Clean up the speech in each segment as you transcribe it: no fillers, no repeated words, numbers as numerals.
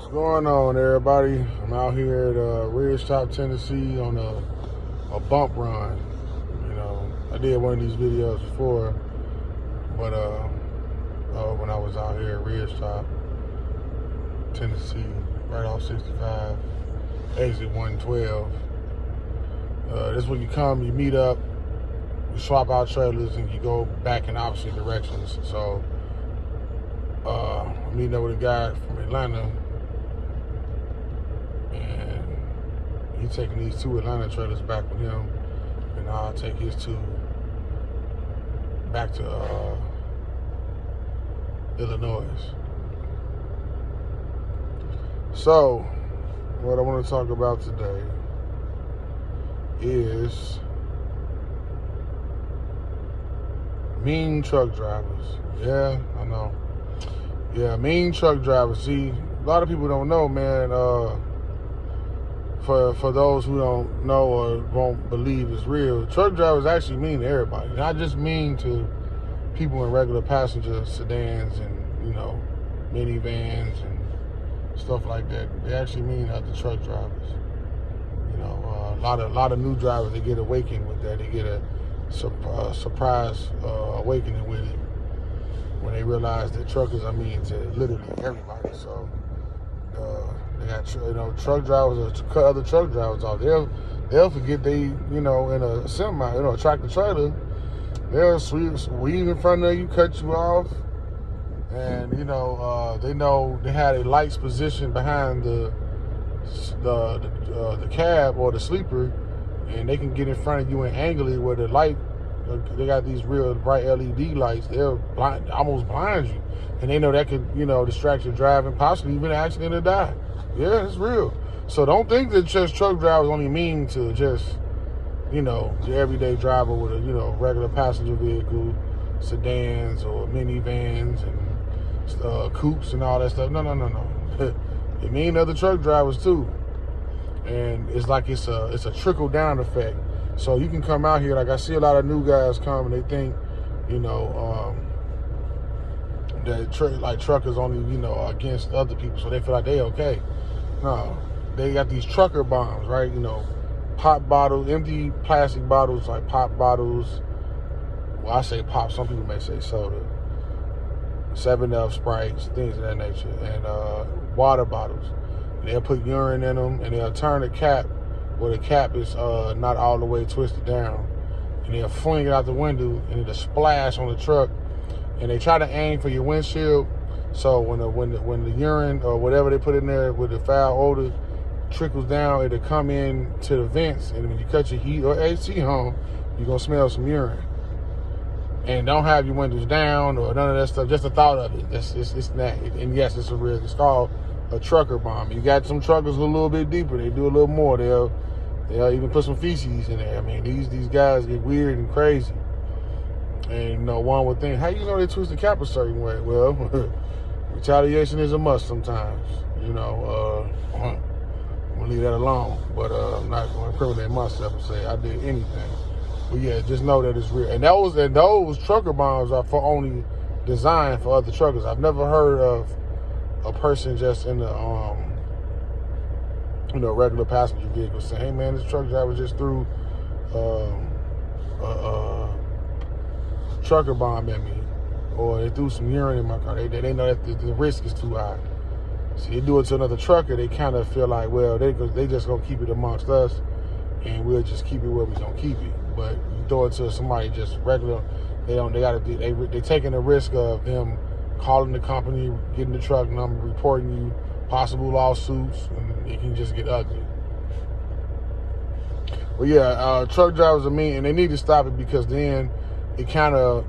What's going on, everybody? I'm out here at Ridgetop, Tennessee on a bump run. I did one of these videos before, but when I was out here at Ridgetop, Tennessee, right off 65, exit 112. This is when you come, you meet up, you swap out trailers, and you go back in opposite directions. So, I'm meeting up with a guy from Atlanta, and he's taking these two Atlanta trailers back with him, and I'll take his two back to Illinois. So, what I want to talk about today is mean truck drivers. Yeah, I know. Yeah, mean truck drivers. See, a lot of people don't know, man. For those who don't know or won't believe it's real, truck drivers actually mean to everybody. Not just mean to people in regular passenger sedans and, minivans and stuff like that. They actually mean other truck drivers. A lot of new drivers, they get awakened with that. They get a surprise awakening with it when they realize that truckers are mean to literally everybody. So they got truck drivers or other truck drivers out there. They'll forget they in a semi, a tractor trailer. They'll weave in front of you, cut you off, and they know they had a lights position behind the cab or the sleeper, and they can get in front of you and angle it where the light. They got these real bright LED lights. They'll almost blind you, and they know that could distract your driving, possibly even accident or die. Yeah, it's real. So don't think that just truck drivers only mean to just your everyday driver with a regular passenger vehicle, sedans or minivans and coupes and all that stuff. No. It mean other truck drivers too, and it's like it's a trickle down effect. So you can come out here, like I see a lot of new guys come and they think, that truckers only, against other people, so they feel like they okay. No, they got these trucker bombs, right? Pop bottles, empty plastic bottles, like pop bottles. Well, I say pop, some people may say soda. 7-Up, Sprites, things of that nature, and water bottles. And they'll put urine in them, and they'll turn the cap where the cap is not all the way twisted down, and they'll fling it out the window, and it'll splash on the truck. And they try to aim for your windshield, so when the urine or whatever they put in there with the foul odor trickles down, it'll come in to the vents, and when you cut your heat or AC on, you're gonna smell some urine. And don't have your windows down or none of that stuff. Just the thought of it. It's that. And yes, it's called a trucker bomb. You got some truckers a little bit deeper. They do a little more. They'll even put some feces in there. I mean, these guys get weird and crazy. And one would think, how you know they twist the cap a certain way? Well, retaliation is a must sometimes. I'm gonna leave that alone. But I'm not gonna incriminate myself and say I did anything. But yeah, just know that it's real. And those trucker bombs are for only designed for other truckers. I've never heard of a person just in the regular passenger vehicle saying, "Hey man, this truck driver just threw a trucker bomb at me," or they threw some urine in my car. They know that the risk is too high. So you do it to another trucker, they kind of feel like, well, they just gonna keep it amongst us, and we'll just keep it where we gonna keep it. But you throw it to somebody just regular, they taking the risk of them calling the company, getting the truck number, reporting you, possible lawsuits, and it can just get ugly. But yeah, truck drivers are mean, and they need to stop it, because then it kind of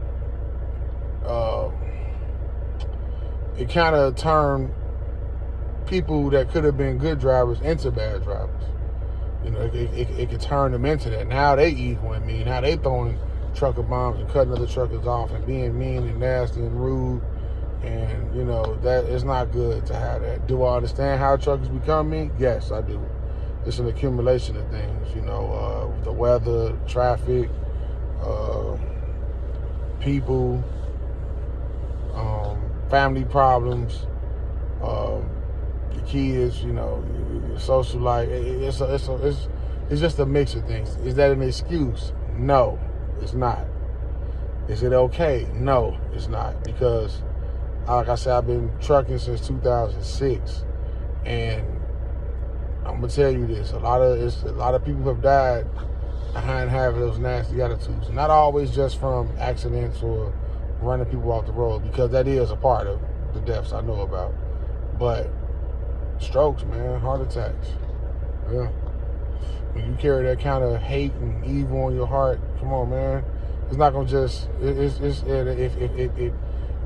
turned people that could have been good drivers into bad drivers. It could turn them into that. Now they evil and mean. Now they throwing trucker bombs and cutting other truckers off and being mean and nasty and rude. And, that it's not good to have that. Do I understand how truckers become mean? Yes, I do. It's an accumulation of things, the weather, traffic, people, family problems, kids, you know, your social life. It's just a mix of things. Is that an excuse? No, it's not. Is it okay? No, it's not. Because, like I said, I've been trucking since 2006, and I'm gonna tell you this: a lot of people have died behind having those nasty attitudes. Not always just from accidents or running people off the road, because that is a part of the deaths I know about. But strokes, man, heart attacks. Yeah. When you carry that kind of hate and evil on your heart, come on, man. It's not gonna just.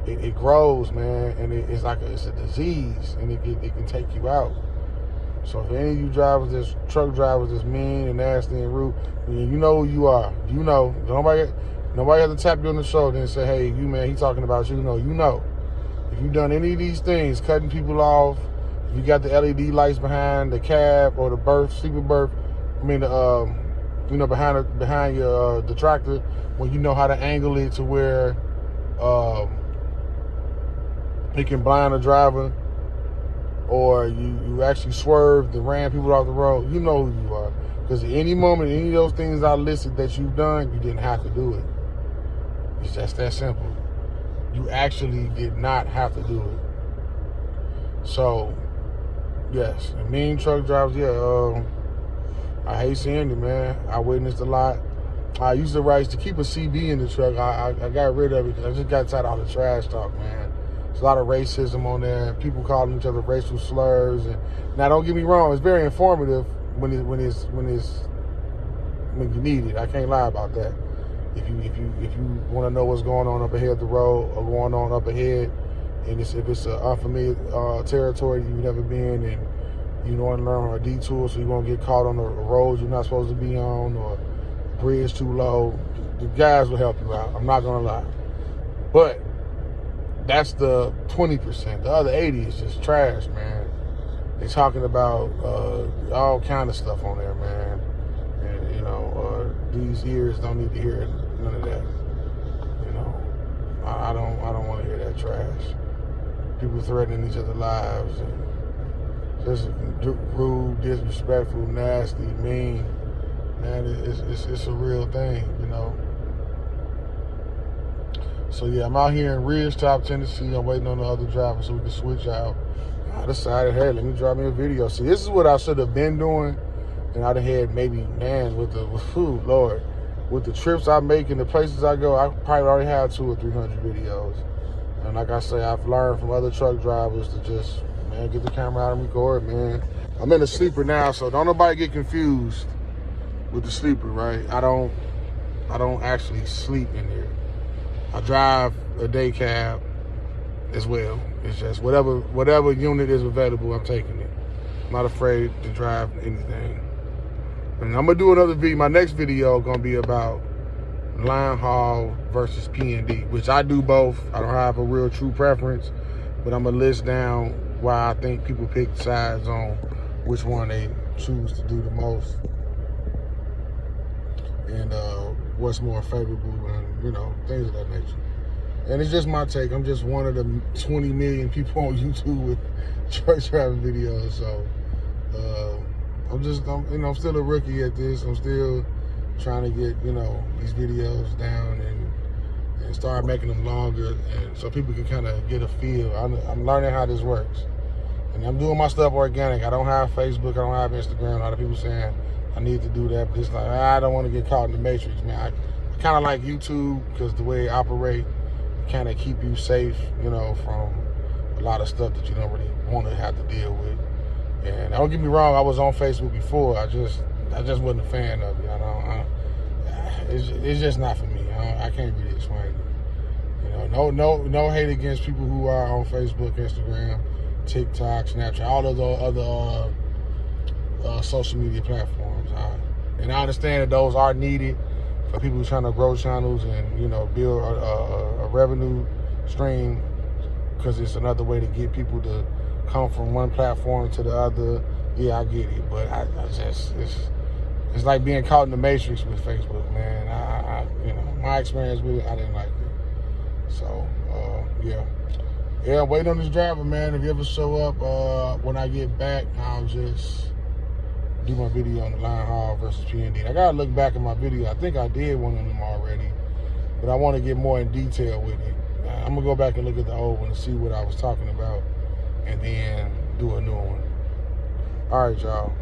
It grows, man, and it's a disease, and it can take you out. So if any of you drivers, truck drivers, that's mean and nasty and rude, you know who you are. You know. Nobody has to tap you on the shoulder and say, "Hey, you man, he talking about you." No, you know. If you've done any of these things, cutting people off, if you got the LED lights behind the cab or the sleeper berth, behind your the tractor, when you know how to angle it to where it can blind a driver, or you actually swerved and ran people off the road, you know who you are. Because at any moment, any of those things I listed that you've done, you didn't have to do it. It's just that simple. You actually did not have to do it. So, yes, mean truck drivers, yeah, I hate seeing it, man. I witnessed a lot. I used to keep a CB in the truck. I got rid of it because I just got tired of all the trash talk, man. There's a lot of racism on there. People calling each other racial slurs. And now, don't get me wrong, it's very informative when you need it. I can't lie about that. If you want to know what's going on up ahead the road or going on up ahead, and if it's an unfamiliar territory you've never been, and you want to learn on a detour, so you won't get caught on a road you're not supposed to be on, or bridge too low, the guys will help you out. I'm not gonna lie, but that's the 20%. The other 80 is just trash, man. They talking about all kind of stuff on there, man. And these ears don't need to hear none of that. I don't want to hear that trash. People threatening each other's lives and just rude, disrespectful, nasty, mean. Man, it's a real thing, So yeah, I'm out here in Ridgetop, Tennessee. I'm waiting on the other driver so we can switch out. I decided, hey, let me drop me a video. See, this is what I should have been doing. And I'd have had maybe, man, with the trips I make and the places I go, I probably already had 200 or 300 videos. And like I say, I've learned from other truck drivers to just, man, get the camera out and record, man. I'm in a sleeper now, so don't nobody get confused with the sleeper, right? I don't actually sleep in here. I drive a day cab as well. It's just whatever unit is available, I'm taking it. I'm not afraid to drive anything. And I'm gonna do another video. My next video gonna be about line haul versus P&D, which I do both. I don't have a real true preference, but I'm gonna list down why I think people pick sides on which one they choose to do the most, and what's more favorable, and things of that nature. And it's just my take. I'm just one of the 20 million people on YouTube with truck driving videos. So I'm still a rookie at this. I'm still trying to get these videos down and start making them longer, and so people can kind of get a feel. I'm learning how this works, and I'm doing my stuff organic. I don't have Facebook. I don't have Instagram. A lot of people saying I need to do that, but it's like I don't want to get caught in the matrix, man. I kind of like YouTube because the way it operate kind of keep you safe, from a lot of stuff that you don't really want to have to deal with. And don't get me wrong, I was on Facebook before. I just wasn't a fan of it. It's just not for me. I can't really explain it. No hate against people who are on Facebook, Instagram, TikTok, Snapchat, all of those other social media platforms. And I understand that those are needed for people who are trying to grow channels and build a revenue stream, because it's another way to get people to come from one platform to the other. Yeah, I get it, but it's like being caught in the matrix with Facebook, man. My experience with it, I didn't like it. So yeah, Yeah, I'm waiting on this driver, man. If you ever show up, when I get back, I'll just do my video on the line haul versus PND. I gotta look back at my video. I think I did one of them already, but I want to get more in detail with it. I'm gonna go back and look at the old one and see what I was talking about, and then do a new one. All right, y'all.